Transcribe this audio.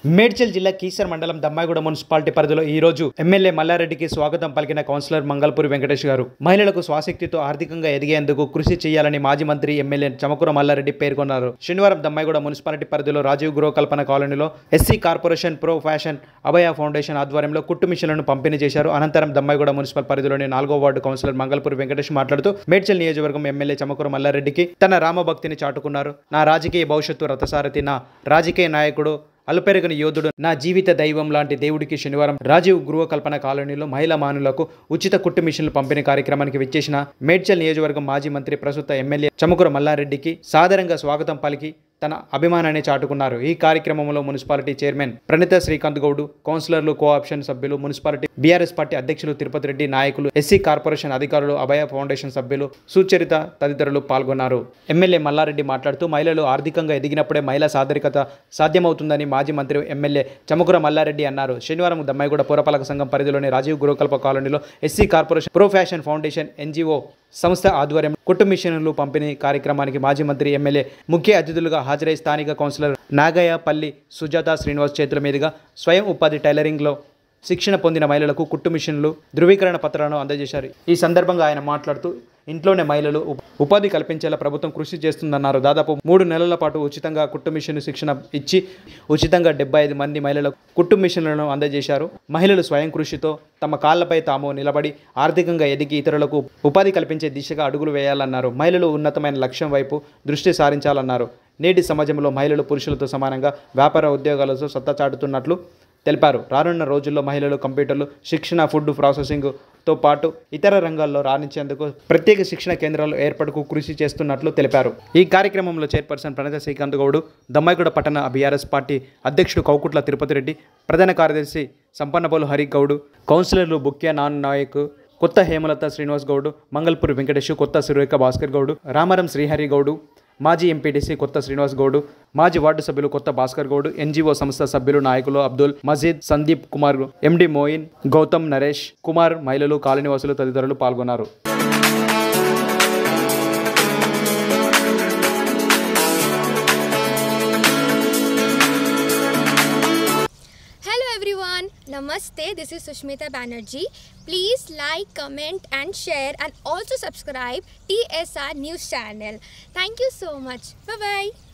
మేడ్చల్ జిల్లా కీసర్ మండలం దమ్మాయిగూడ మున్సిపాలిటీ పరిధిలో ఈ రోజు ఎమ్మెల్యే మల్లారెడ్డికి స్వాగతం పలికిన కౌన్సిలర్ మంగళపూరి వెంకటేష్ గారు. మహిళలకు స్వశక్తితో ఆర్థికంగా ఎదిగేందుకు కృషి చేయాలని మాజీ మంత్రి ఎమ్మెల్యే చమకూర మల్లారెడ్డి పేర్కొన్నారు. శనివారం దమ్మాయిగూడ మున్సిపాలిటీ పరిధిలో రాజీవ్ గృహకల్పన కాలనీలో ఎస్సీ కార్పొరేషన్ ప్రో ఫ్యాషన్ అభయ ఫౌండేషన్ ఆధ్వర్యంలో కుట్టు మిషన్లను పంపిణీ చేశారు. అనంతరం దమ్మాయిగూడ మున్సిపల్ పరిధిలోని 4వ వార్డు కౌన్సిలర్ మంగళపూరి వెంకటేష్ మాట్లాడుతూ మేడ్చల్ నియోజకవర్గం ఎమ్మెల్యే చమకూర మల్లారెడ్డికి తన రామభక్తిని చాటుకున్నారు. నా రాజకీయ భవిష్యత్తు రథసారథి, నా రాజకీయ నాయకుడు, అలుపెరగని యోధుడు, నా జీవిత దైవం లాంటి దేవుడికి శనివారం రాజీవ్ గృహకల్పన కాలనీలో మహిళా మానులకు ఉచిత కుట్టు మిషన్లు పంపిణీ కార్యక్రమానికి విచ్చేసిన మేడ్చల్ నియోజకవర్గం మాజీ మంత్రి ప్రస్తుత ఎమ్మెల్యే చమకూర మల్లారెడ్డికి సాదరంగా స్వాగతం పలికి తన అభిమానాన్ని చాటుకున్నారు. ఈ కార్యక్రమంలో మున్సిపాలిటీ చైర్మన్ ప్రణీత శ్రీకాంత్ గౌడ్, కౌన్సిలర్లు, కోఆప్షన్ సభ్యులు, మున్సిపాలిటీ బీఆర్ఎస్ పార్టీ అధ్యక్షులు తిరుపతి రెడ్డి, నాయకులు, ఎస్సీ కార్పొరేషన్ అధికారులు, అభయ ఫౌండేషన్ సభ్యులు, సుచరిత తదితరులు పాల్గొన్నారు. ఎమ్మెల్యే మల్లారెడ్డి మాట్లాడుతూ మహిళలు ఆర్థికంగా ఎదిగినప్పుడే మహిళా సాధికారత సాధ్యమవుతుందని మాజీ మంత్రి ఎమ్మెల్యే చమకూర మల్లారెడ్డి అన్నారు. శనివారం దమ్మాయిగూడ పురపాలక సంఘం పరిధిలోని రాజీవ్ గృహకల్ప కాలనీలో SC corporation pro fashion foundation NGO సంస్థ ఆధ్వర్యం కుట్టు మిషన్లు పంపిణీ కార్యక్రమానికి మాజీ మంత్రి ఎమ్మెల్యే ముఖ్య అతిథులుగా హాజరై స్థానిక కౌన్సిలర్ నాగయ్యపల్లి సుజాత శ్రీనివాస్ చేతుల మీదుగా స్వయం ఉపాధి టైలరింగ్లో శిక్షణ పొందిన మహిళలకు కుట్టు మిషన్లు, ధృవీకరణ పత్రాలను అందజేశారు. ఈ సందర్భంగా ఆయన మాట్లాడుతూ ఇంట్లోనే మహిళలు ఉపాధి కల్పించేలా ప్రభుత్వం కృషి చేస్తుందన్నారు. దాదాపు 3 నెలల పాటు ఉచితంగా కుట్టు మిషన్ శిక్షణ ఇచ్చి ఉచితంగా 75 మంది మహిళలకు కుట్టు మిషన్లను అందజేశారు. మహిళలు స్వయం కృషితో తమ కాళ్లపై తాము నిలబడి ఆర్థికంగా ఎదిగి ఇతరులకు ఉపాధి కల్పించే దిశగా అడుగులు వేయాలన్నారు. మహిళలు ఉన్నతమైన లక్ష్యం వైపు దృష్టి సారించాలన్నారు. నేటి సమాజంలో మహిళలు పురుషులతో సమానంగా వ్యాపార ఉద్యోగాలతో సత్తా చాటుతున్నట్లు తెలిపారు. రానున్న రోజుల్లో మహిళలు కంప్యూటర్లు శిక్షణ, ఫుడ్ ప్రాసెసింగ్తో పాటు ఇతర రంగాల్లో రాణించేందుకు ప్రత్యేక శిక్షణ కేంద్రాలు ఏర్పాటుకు కృషి చేస్తున్నట్లు తెలిపారు. ఈ కార్యక్రమంలో చైర్పర్సన్ ప్రణీత శ్రీకాంత్ గౌడ్, దమ్మాయిగూడ పట్టణ బీఆర్ఎస్ పార్టీ అధ్యక్షుడు కౌకుట్ల తిరుపతి రెడ్డి, ప్రధాన కార్యదర్శి సంపన్నబోలు హరి గౌడ్, కౌన్సిలర్లు బుక్యా నాన్ నాయక్, కొత్త హేమలత శ్రీనివాస్ గౌడ్, మంగళపూరి వెంకటేష్, కొత్త సురేఖ భాస్కర్ గౌడ్, రామారం శ్రీహరి గౌడ్, మాజీ ఎంపీటీసీ కొత్త శ్రీనివాస్ గౌడ్, మాజీ వార్డు సభ్యులు కొత్త భాస్కర్ గౌడ్, ఎన్జీఓ సంస్థ సభ్యులు, నాయకులు అబ్దుల్ మజీద్, సందీప్ కుమార్, ఎండి మోయిన్, గౌతమ్, నరేష్ కుమార్, మహిళలు, కాలనీవాసులు తదితరులు పాల్గొన్నారు. Namaste, this is Sushmita Banerjee. Please like, comment and share and also subscribe TSR News channel. Thank you so much. Bye bye.